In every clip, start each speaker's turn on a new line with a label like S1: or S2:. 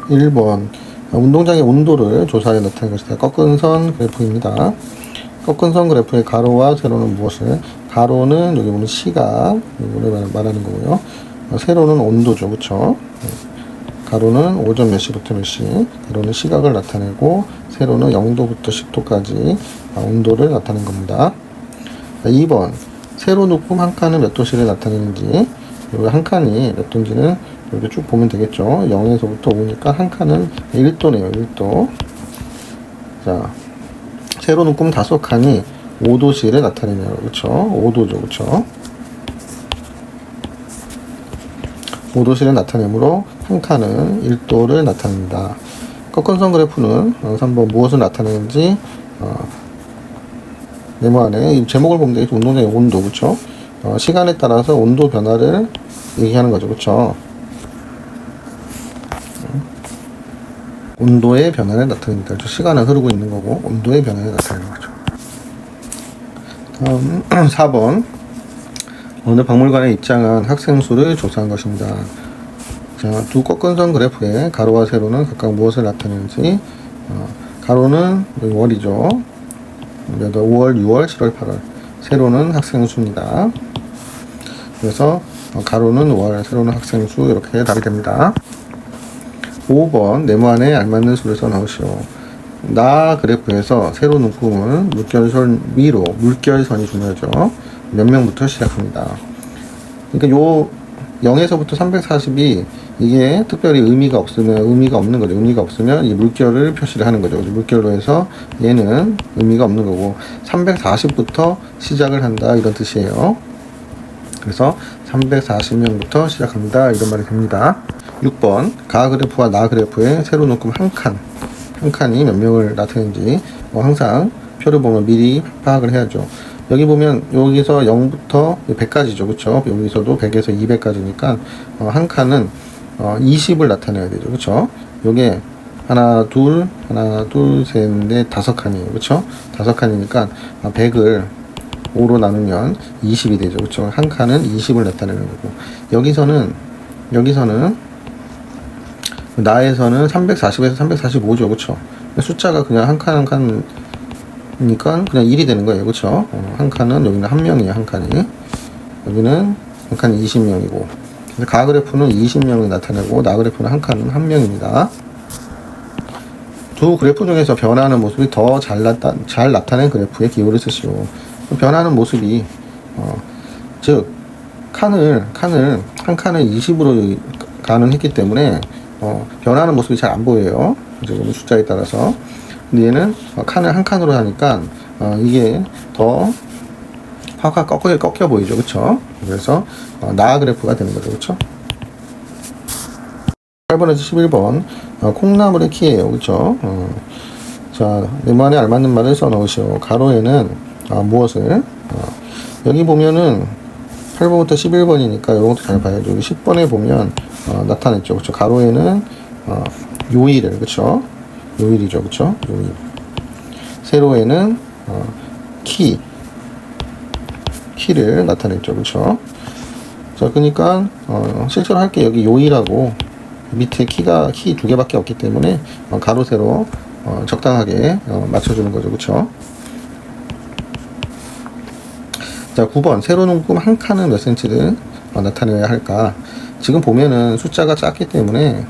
S1: 1번 운동장의 온도를 조사해 나타낸 것이다. 꺾은 선 그래프입니다. 꺾은 선 그래프의 가로와 세로는 무엇을? 가로는 여기 보면 시각, 이거를 말하는 거고요. 세로는 온도죠, 그쵸? 가로는 오전 몇 시부터 몇 시, 가로는 시각을 나타내고 세로는 0도부터 10도까지 온도를 나타낸 겁니다. 2번 세로 묶음 한 칸은 몇 도씨를 나타내는지, 여기 한 칸이 몇 도인지는 이렇게 쭉 보면 되겠죠. 0에서부터 5니까 한 칸은 1도네요. 1도. 자, 세로 묶음 5칸이 5도씨를 나타내네요. 그쵸? 5도죠. 그쵸? 5도씨를 나타내므로 한 칸은 1도를 나타냅니다. 꺾은 선 그래프는 3번 무엇을 나타내는지 네모안에 이 제목을 보면 되겠죠. 운동장의 온도. 그쵸? 시간에 따라서 온도 변화를 얘기하는 거죠. 그쵸? 온도의 변화를 나타냅니다. 시간은 흐르고 있는 거고 온도의 변화를 나타내는 거죠. 다음 4번 어느 박물관에 입장한 학생 수를 조사한 것입니다. 자, 두 꺾은 선 그래프의 가로와 세로는 각각 무엇을 나타내는지, 가로는 월이죠. 5월, 6월, 7월, 8월. 세로는 학생 수입니다. 그래서 가로는 월, 세로는 학생 수, 이렇게 답이 됩니다. 5번 네모안에 알맞는 수를 써 넣으시오. 나 그래프에서 세로 묶음은 물결선 위로 물결선이 중요하죠. 몇 명부터 시작합니다. 그러니까 요 0에서부터 340이 이게 특별히 의미가 없으면 의미가 없는 거죠. 의미가 없으면 이 물결을 표시를 하는 거죠. 물결로 해서 얘는 의미가 없는 거고 340부터 시작을 한다 이런 뜻이에요. 그래서 340명부터 시작합니다 이런 말이 됩니다. 6번 가 그래프와 나 그래프의 세로 묶음 한 칸이 몇 명을 나타내는지 항상 표를 보면 미리 파악을 해야죠. 여기 보면 여기서 0부터 100까지죠. 그쵸? 여기서도 100에서 200까지니까 한 칸은 20을 나타내야 되죠. 그쵸? 요게 하나, 둘, 셋, 넷, 5칸이에요. 그쵸? 5칸이니까 100을 5로 나누면 20이 되죠. 그쵸? 한 칸은 20을 나타내는 거고 여기서는 나에서는 340에서 345죠. 그쵸? 숫자가 그냥 한 칸 그러니까 그냥 1이 되는 거예요. 그쵸? 한 칸은 여기는 한 명이에요. 한 칸이. 여기는 한 칸이 20명이고. 그래서 가 그래프는 20명을 나타내고 나 그래프는 한 칸은 한 명입니다. 두 그래프 중에서 변화하는 모습이 더 잘 나타낸 그래프의 기호를 쓰시오. 변하는 모습이 즉 칸을 한 칸을 20으로 가능했기 때문에 변하는 모습이 잘 안 보여요. 지금 숫자에 따라서. 근데 얘는 칸을 한 칸으로 하니까 이게 더 확 꺾여 보이죠. 그쵸? 그래서 나 그래프가 되는 거죠. 그쵸? 8번에서 11번 콩나물의 키예요. 그쵸? 자, 네모안에 알맞는 말을 써 넣으시오. 가로에는 무엇을? 여기 보면은 8번부터 11번이니까 이런 것도 잘 봐야죠. 여기 10번에 보면 나타냈죠. 그쵸? 가로에는 요일을, 그쵸? 요일이죠. 그쵸? 요일. 세로에는 키를 나타냈죠. 그쵸? 자, 그러니까 실제로 할 게 여기 요일하고 밑에 키 2개밖에 없기 때문에 가로 세로 적당하게 맞춰주는 거죠. 그쵸? 자, 9번 세로 묶음 한 칸은 몇 cm를 나타내야 할까? 지금 보면은 숫자가 작기 때문에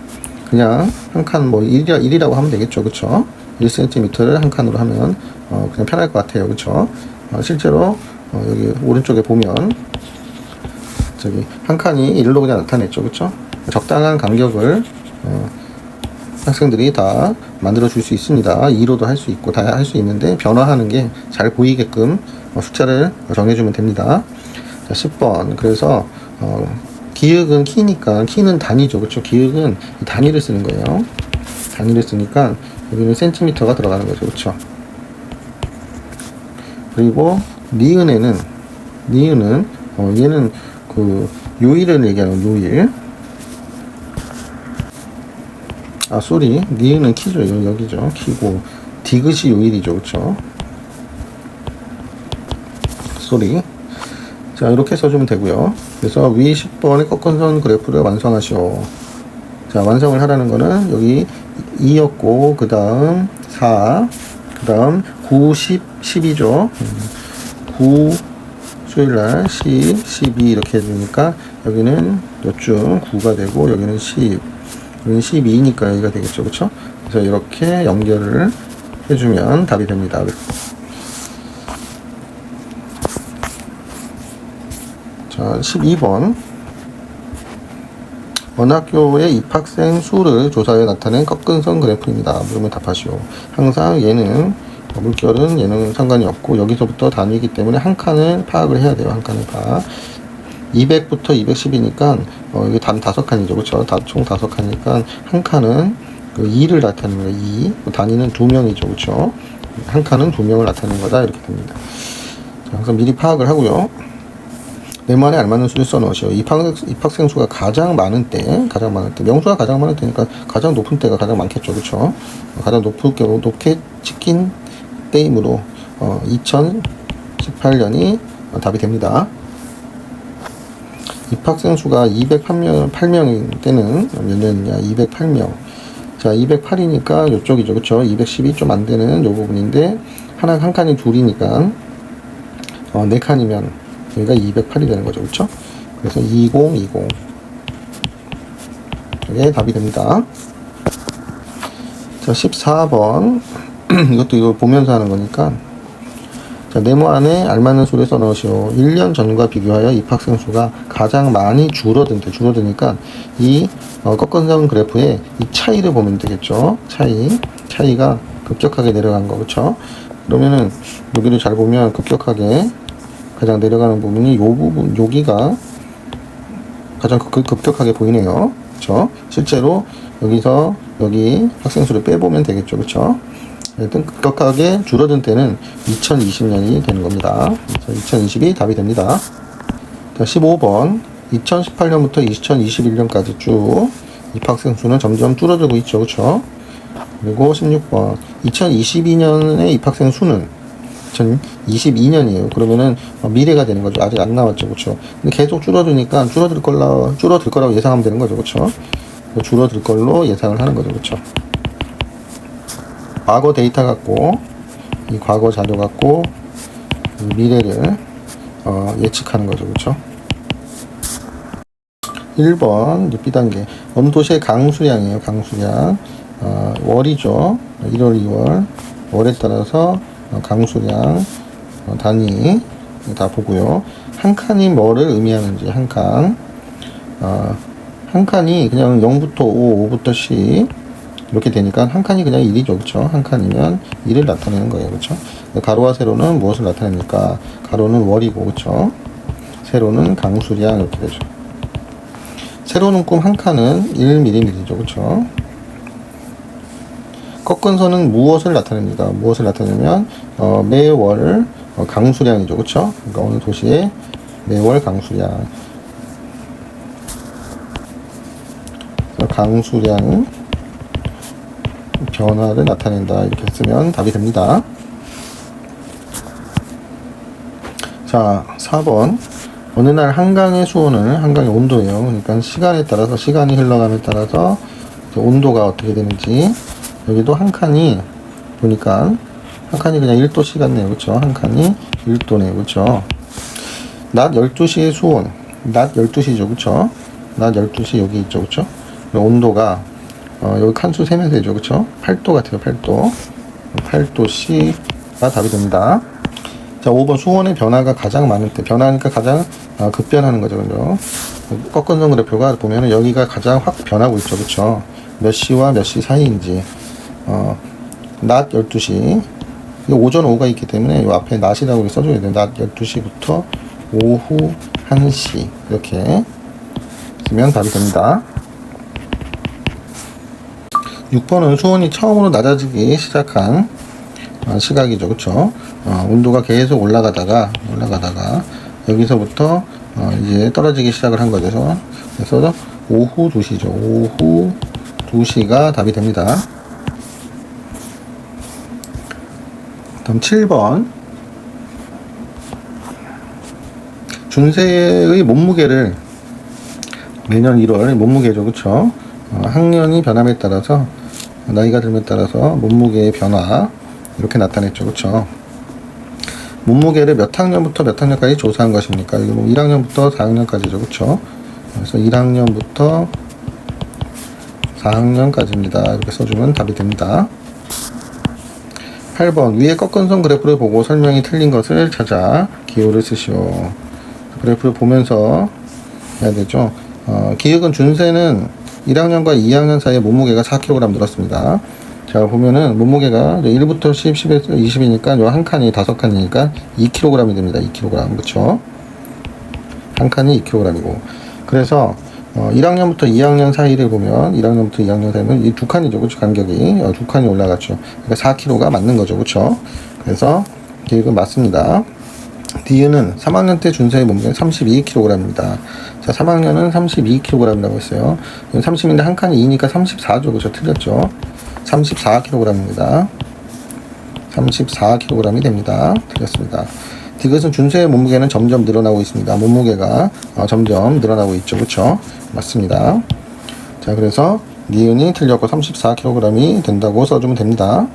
S1: 그냥 한 칸 뭐 1이라고 하면 되겠죠. 그쵸? 1cm를 한 칸으로 하면 그냥 편할 것 같아요. 그쵸? 실제로 여기 오른쪽에 보면 저기 한 칸이 1로 그냥 나타냈죠. 그쵸? 적당한 간격을 학생들이 다 만들어 줄 수 있습니다. 2로도 할 수 있고 다 할 수 있는데 변화하는 게 잘 보이게끔 숫자를 정해주면 됩니다. 자, 10번 그래서 기역은 키니까 키는 단위죠. 그쵸? 기역은 단위를 쓰는 거예요. 단위를 쓰니까 여기는 센티미터가 들어가는 거죠. 그쵸? 그리고 니은은 얘는 그 요일을 얘기하는 요일. 니은은 키죠. 여기죠. 키고 디귿이 요일이죠. 그쵸? 자, 이렇게 써주면 되고요. 그래서 위 10번의 꺾은 선 그래프를 완성하시오. 자, 완성을 하라는 거는 여기 2였고, 그 다음 4, 그 다음 9, 10, 12죠. 9, 수요일날 10, 12 이렇게 해주니까 여기는 몇 주? 9가 되고, 여기는 10, 여기는 12니까 여기가 되겠죠. 그쵸? 그래서 이렇게 연결을 해주면 답이 됩니다. 자, 12번. 어느 학교의 입학생 수를 조사해 나타낸 꺾은선 그래프입니다. 물으면 답하시오. 항상 얘는 물결은 얘는 상관이 없고 여기서부터 단위이기 때문에 한 칸을 파악을 해야 돼요. 한 칸을 파악. 200부터 210이니까 이게 단 5칸이죠. 그렇죠? 총 5칸이니까 한 칸은 그 2를 나타내는 거예요. 2. 단위는 2명이죠. 그렇죠? 한 칸은 2명을 나타내는 거다. 이렇게 됩니다. 자, 항상 미리 파악을 하고요. 네모안에 알맞는 수를 써놓으시오. 입학생 수가 가장 많은 때, 명수가 가장 많은 때니까 가장 높은 때가 가장 많겠죠. 그쵸? 가장 높게 찍힌 때이므로, 2018년이 답이 됩니다. 입학생 수가 208명인 때는 몇 년이냐? 208명. 자, 208이니까 요쪽이죠. 그쵸? 210이 좀 안 되는 요 부분인데, 한 칸이 둘이니까, 4칸이면, 여기가 208이 되는 거죠. 그쵸? 그래서 2020. 이게 답이 됩니다. 자, 14번. 이것도 이걸 보면서 하는 거니까. 자, 네모안에 알맞는 수를 써넣으시오. 1년 전과 비교하여 입학생 수가 가장 많이 줄어드니까 이 꺾은선 그래프의 이 차이를 보면 되겠죠. 차이가 급격하게 내려간 거. 그쵸? 그러면은 여기를 잘 보면 급격하게 가장 내려가는 부분이 요 부분, 여기가 가장 급격하게 보이네요. 그쵸? 실제로 여기서 여기 학생 수를 빼보면 되겠죠. 그쵸? 하여튼 급격하게 줄어든 때는 2020년이 되는 겁니다. 2020이 답이 됩니다. 자, 15번. 2018년부터 2021년까지 쭉 입학생 수는 점점 줄어들고 있죠. 그쵸? 그리고 16번. 2022년의 입학생 수는 2022년이에요. 그러면은 미래가 되는 거죠. 아직 안 나왔죠. 그쵸? 근데 계속 줄어드니까 줄어들 거라고 예상하면 되는 거죠. 그쵸? 줄어들 걸로 예상을 하는 거죠. 그쵸? 과거 데이터 갖고, 이 과거 자료 갖고, 이 미래를, 예측하는 거죠. 그쵸? 1번, B단계. 어느 도시의 강수량이에요. 강수량. 월이죠. 1월, 2월. 월에 따라서 강수량, 단위 다 보고요. 한 칸이 뭐를 의미하는지, 한 칸. 한 칸이 그냥 0부터 5, 5부터 10. 이렇게 되니까 한 칸이 그냥 1이죠. 그쵸? 한 칸이면 1을 나타내는 거예요. 그쵸? 가로와 세로는 무엇을 나타냅니까? 가로는 월이고, 그쵸? 세로는 강수량, 이렇게 되죠. 세로는 꼼 한 칸은 1mm죠. 그쵸? 꺾은 선은 무엇을 나타냅니다. 무엇을 나타내면 매월 강수량이죠. 그쵸? 그러니까 어느 도시의 매월 강수량. 강수량 변화를 나타낸다. 이렇게 쓰면 답이 됩니다. 자, 4번. 어느 날 한강의 수온을, 한강의 온도예요. 그러니까 시간에 따라서, 시간이 흘러감에 따라서 온도가 어떻게 되는지. 여기도 한 칸이 보니까 한 칸이 그냥 1도씩 같네요. 그쵸? 한 칸이 1도네요. 그쵸? 낮 12시의 수온. 낮 12시죠. 그쵸? 낮 12시 여기 있죠. 그쵸? 온도가 여기 칸수 세면서 되죠. 그쵸? 8도 같아요. 8도. 8도씨가 답이 됩니다. 자, 5번 수온의 변화가 가장 많을 때. 변화하니까 가장 급변하는 거죠. 그죠? 꺾은선 그래프가 보면은 여기가 가장 확 변하고 있죠. 그쵸? 몇 시와 몇 시 사이인지. 낮 12시. 오전 오후가 있기 때문에 이 앞에 낮이라고 써줘야 돼요. 낮 12시부터 오후 1시. 이렇게 쓰면 답이 됩니다. 6번은 수온이 처음으로 낮아지기 시작한 시각이죠. 그쵸? 온도가 계속 올라가다가 여기서부터 이제 떨어지기 시작을 한 거죠. 그래서 오후 2시죠. 오후 2시가 답이 됩니다. 다음 7번. 준세의 몸무게를 매년 1월 몸무게죠. 그쵸? 학년이 변함에 따라서 나이가 들에 따라서 몸무게의 변화 이렇게 나타냈죠. 그쵸? 몸무게를 몇 학년부터 몇 학년까지 조사한 것입니까? 이거 뭐 1학년부터 4학년까지죠. 그쵸? 그래서 1학년부터 4학년까지입니다. 이렇게 써주면 답이 됩니다. 8번 위에 꺾은선 그래프를 보고 설명이 틀린 것을 찾아 기호를 쓰시오. 그래프를 보면서 해야 되죠. 기역은 준세는 1학년과 2학년 사이에 몸무게가 4kg 늘었습니다. 자, 보면은 몸무게가 1부터 10, 10에서 20이니까 요 한 칸이 5칸이니까 2kg이 됩니다. 2kg. 그쵸? 한 칸이 2kg이고. 그래서 1학년부터 2학년 사이를 보면 1학년부터 2학년 사이는 이 두 칸이죠. 그쵸? 간격이 두 칸이 올라갔죠. 그러니까 4kg가 맞는 거죠. 그쵸? 그래서 기역은 맞습니다. D는 3학년 때 준서의 몸무게는 32kg입니다. 자, 3학년은 32kg이라고 했어요. 30인데 한 칸이 2니까 34죠. 그죠? 틀렸죠? 34kg입니다. 34kg이 됩니다. 틀렸습니다. D것은 준서의 몸무게는 점점 늘어나고 있습니다. 몸무게가 점점 늘어나고 있죠. 그쵸? 맞습니다. 자, 그래서 니은이 틀렸고 34kg이 된다고 써주면 됩니다.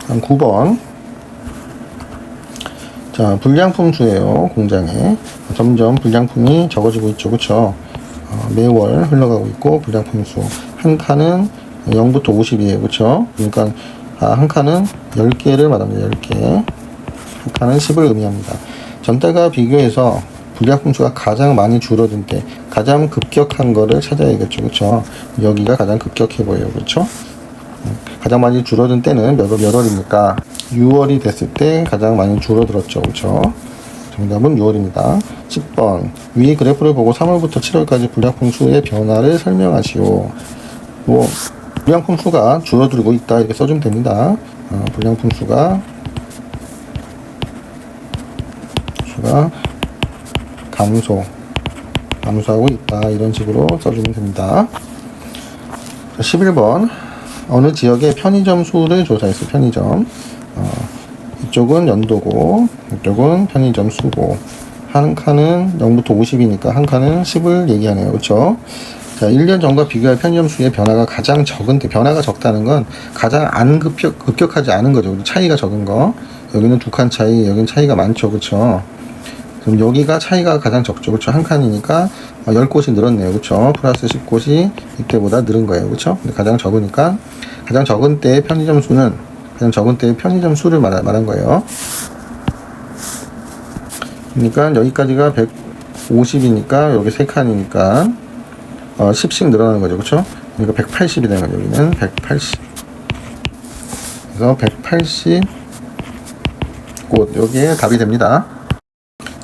S1: 한 9번. 자, 불량품 수예요. 공장에 점점 불량품이 적어지고 있죠. 그쵸? 매월 흘러가고 있고 불량품 수 한 칸은 0부터 50이에요. 그쵸? 그러니까 한 칸은 10개를 말합니다. 10개. 한 칸은 10을 의미합니다. 전달과 비교해서 불량품 수가 가장 많이 줄어든 때 가장 급격한 거를 찾아야겠죠. 그쵸? 여기가 가장 급격해 보여요. 그쵸? 가장 많이 줄어든 때는 몇 월입니까? 6월이 됐을 때 가장 많이 줄어들었죠. 그쵸? 정답은 6월입니다. 10번. 위 그래프를 보고 3월부터 7월까지 불량품 수의 변화를 설명하시오. 불량품 수가 줄어들고 있다. 이렇게 써주면 됩니다. 불량품 수가 감소하고 있다. 이런 식으로 써주면 됩니다. 11번. 어느 지역의 편의점 수를 조사했어요. 편의점. 이쪽은 연도고, 이쪽은 편의점 수고. 한 칸은 0부터 50이니까 한 칸은 10을 얘기하네요. 그쵸? 자, 1년 전과 비교할 편의점 수의 변화가 가장 적은 때, 변화가 적다는 건 가장 안 급격하지 않은 거죠. 차이가 적은 거. 여기는 두 칸 차이, 여기는 차이가 많죠. 그쵸? 그럼 여기가 차이가 가장 적죠. 그쵸? 한 칸이니까 10곳이 늘었네요. 그쵸? 플러스 10곳이 이때보다 늘은 거예요. 그쵸? 근데 가장 적으니까, 가장 적은 때의 편의점 수는, 가장 적은 때의 편의점 수를 말한 거예요. 그러니까 여기까지가 150이니까, 여기 3칸이니까, 10씩 늘어나는 거죠. 그쵸? 그러니까 180이 되는 거죠. 여기는 180. 그래서 180곳. 여기에 답이 됩니다.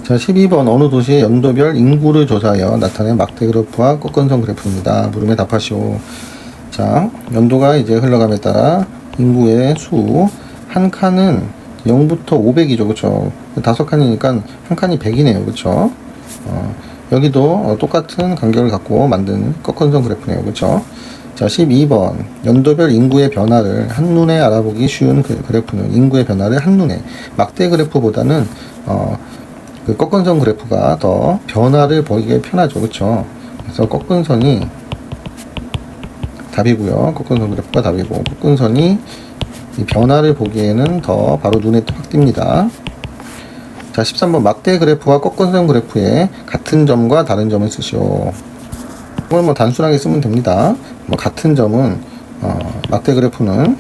S1: 자, 12번. 어느 도시의 연도별 인구를 조사하여 나타낸 막대 그래프와 꺾은선 그래프입니다. 물음에 답하시오. 자, 연도가 이제 흘러감에 따라 인구의 수. 한 칸은 0부터 500이죠. 그쵸? 5칸이니까 한 칸이 100이네요. 그쵸? 여기도 똑같은 간격을 갖고 만든 꺾은선 그래프네요. 그쵸? 자, 12번. 연도별 인구의 변화를 한눈에 알아보기 쉬운 그래프는 인구의 변화를 한눈에. 막대 그래프보다는, 그 꺾은선 그래프가 더 변화를 보이기 편하죠. 그쵸? 그래서 꺾은선이 답이고요. 꺾은선 그래프가 답이고, 꺾은선이 이 변화를 보기에는 더 바로 눈에 확 띕니다. 자, 13번. 막대 그래프와 꺾은선 그래프의 같은 점과 다른 점을 쓰시오. 이걸 뭐 단순하게 쓰면 됩니다. 뭐 같은 점은 막대 그래프는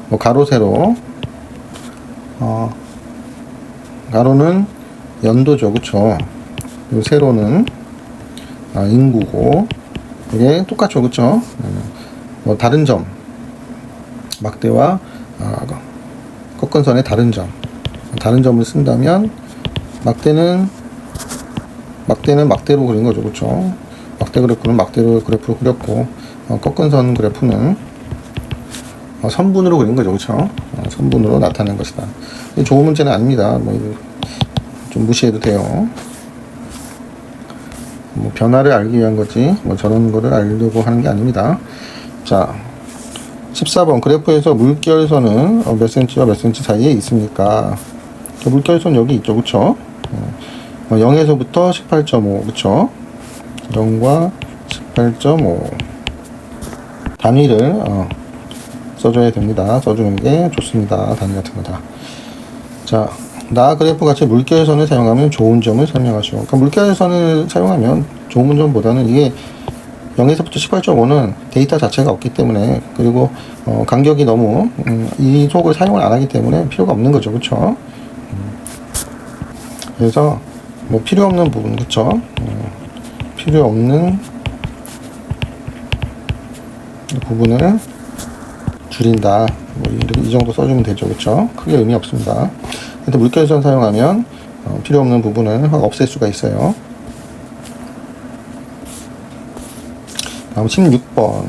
S1: 뭐 가로 세로 가로는 연도죠. 그쵸? 그리고 세로는 인구고 이게 똑같죠. 그쵸? 뭐 다른 점 막대와 꺾은선의 다른 점을 쓴다면 막대는 막대로 그린 거죠. 그쵸? 막대 그래프는 막대로 그래프로 그렸고 꺾은선 그래프는 선분으로 그린 거죠. 그쵸? 선분으로 나타낸 것이다. 좋은 문제는 아닙니다. 좀 무시해도 돼요. 뭐 변화를 알기 위한 거지 뭐 저런 거를 알려고 하는 게 아닙니다. 자, 14번. 그래프에서 물결선은 몇 cm와 몇 cm 사이에 있습니까? 물결선 여기 있죠. 그쵸? 0에서부터 18.5 그쵸? 0과 18.5 단위를 써줘야 됩니다. 써주는 게 좋습니다. 단위 같은 거다. 자, 나 그래프 같이 물결선을 사용하면 좋은 점을 설명하시오. 그러니까 물결선을 사용하면 좋은 점보다는 이게 0에서부터 18.5는 데이터 자체가 없기 때문에, 그리고 간격이 너무 이 속을 사용을 안 하기 때문에 필요가 없는 거죠. 그쵸? 그래서 뭐 필요 없는 부분, 그쵸? 필요 없는 부분을 줄인다. 뭐 이 정도 써주면 되죠. 그쵸? 크게 의미 없습니다. 근데 물결선 사용하면 필요 없는 부분을 확 없앨 수가 있어요. 다음 16번.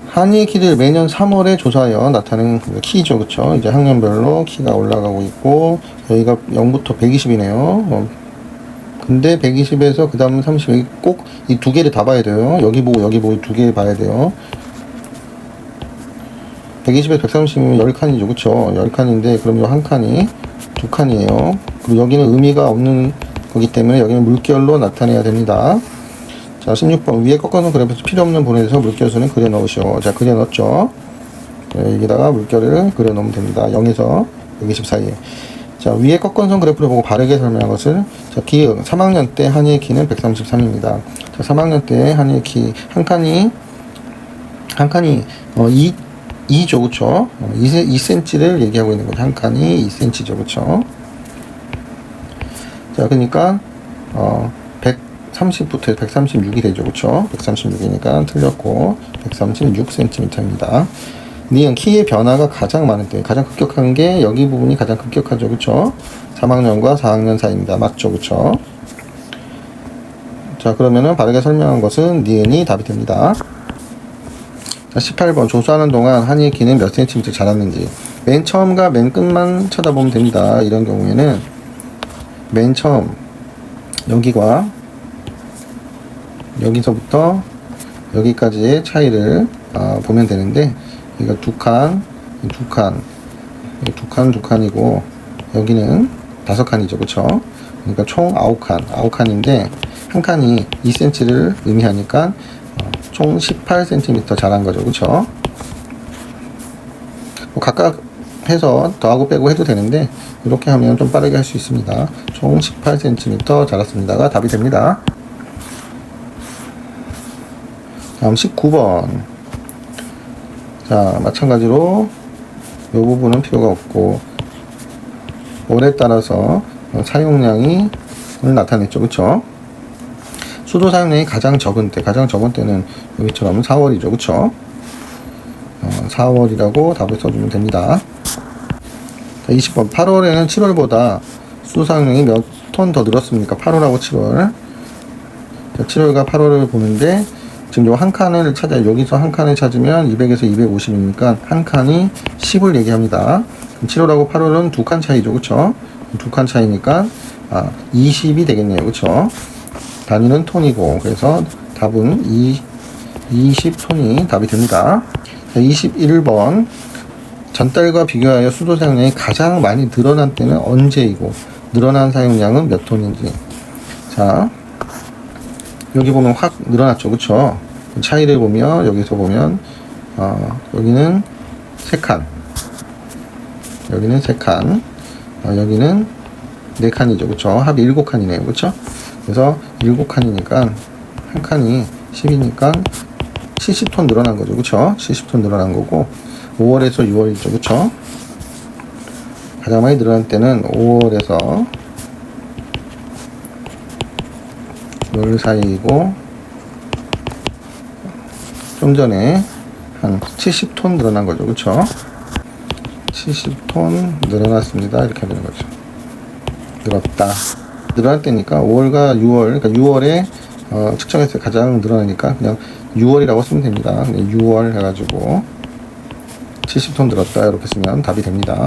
S1: 한의 키를 매년 3월에 조사하여 나타내는 키죠. 그쵸? 이제 학년별로 키가 올라가고 있고, 여기가 0부터 120이네요. 근데 120에서 그 다음 30, 꼭 이 두 개를 다 봐야 돼요. 여기 보고 여기 보고 두 개 봐야 돼요. 120에서 130이면 10칸이죠. 그쵸? 10칸인데, 그럼 이 한 칸이 두 칸이에요. 그리고 여기는 의미가 없는 거기 때문에 여기는 물결로 나타내야 됩니다. 자, 16번. 위에 꺾어놓은 그래프에서 필요 없는 부분에서 물결선을 그려 넣으시오. 자, 그려 넣었죠. 여기다가 물결을 그려 넣으면 됩니다. 0에서 120 사이에. 자, 위에 꺾어선 그래프를 보고 바르게 설명한 것을, 자, 기억. 3학년 때 한의의 키는 133입니다. 자, 3학년 때 한의의 키, 한 칸이 2죠. 그쵸? 2cm를 얘기하고 있는 거죠. 한 칸이 2cm죠. 그쵸? 자, 그러니까, 130부터 136이 되죠. 그쵸? 136이니까 틀렸고, 136cm입니다. 니은 키의 변화가 가장 많을 때, 가장 급격한 게 여기 부분이 가장 급격하죠. 그쵸? 3학년과 4학년 사이입니다. 맞죠? 그쵸? 자, 그러면은 바르게 설명한 것은 니은이 답이 됩니다. 자, 18번. 조수하는 동안 한의의 키는 몇 cm 자랐는지. 맨 처음과 맨 끝만 쳐다보면 됩니다. 이런 경우에는 맨 처음 여기와 여기서부터 여기까지의 차이를 보면 되는데, 여기가 두 칸이고 여기는 5칸이죠. 그쵸? 그러니까 총 9칸인데 한 칸이 2cm를 의미하니까 총 18cm 자란 거죠. 그쵸? 뭐 각각 해서 더하고 빼고 해도 되는데, 이렇게 하면 좀 빠르게 할 수 있습니다. 총 18cm 자랐습니다가 답이 됩니다. 다음 19번. 자, 마찬가지로 이 부분은 필요가 없고, 월에 따라서 사용량이 나타냈죠. 그쵸? 수도 사용량이 가장 적은 때는 여기처럼 4월이죠. 그쵸? 4월이라고 답을 써주면 됩니다. 자, 20번. 8월에는 7월보다 수도 사용량이 몇 톤 더 늘었습니까? 8월하고 7월. 자, 7월과 8월을 보는데, 지금 요 한 칸을 찾아요. 여기서 한 칸을 찾으면 200에서 250이니까 한 칸이 10을 얘기합니다. 7월하고 8월은 두 칸 차이죠. 그쵸? 두 칸 차이니까 20이 되겠네요. 그쵸? 단위는 톤이고, 그래서 답은 20톤이 답이 됩니다. 자, 21번. 전달과 비교하여 수도 사용량이 가장 많이 늘어난 때는 언제이고, 늘어난 사용량은 몇 톤인지. 자, 여기 보면 확 늘어났죠. 그쵸? 차이를 보면, 여기서 보면, 여기는 3칸. 여기는 3칸. 여기는 4칸이죠. 그쵸? 합이 7칸이네요. 그쵸? 그래서 7칸이니까, 한 칸이 10이니까 70톤 늘어난 거죠. 그쵸? 70톤 늘어난 거고, 5월에서 6월이죠. 그쵸? 가장 많이 늘어난 때는 5월에서 6월 사이이고, 좀 전에 한 70톤 늘어난 거죠. 그쵸? 70톤 늘어났습니다. 이렇게 되는 거죠. 늘었다. 늘어날 때니까 5월과 6월, 그러니까 6월에 측정했을 때 가장 늘어나니까 그냥 6월이라고 쓰면 됩니다. 6월 해가지고 70톤 늘었다. 이렇게 쓰면 답이 됩니다.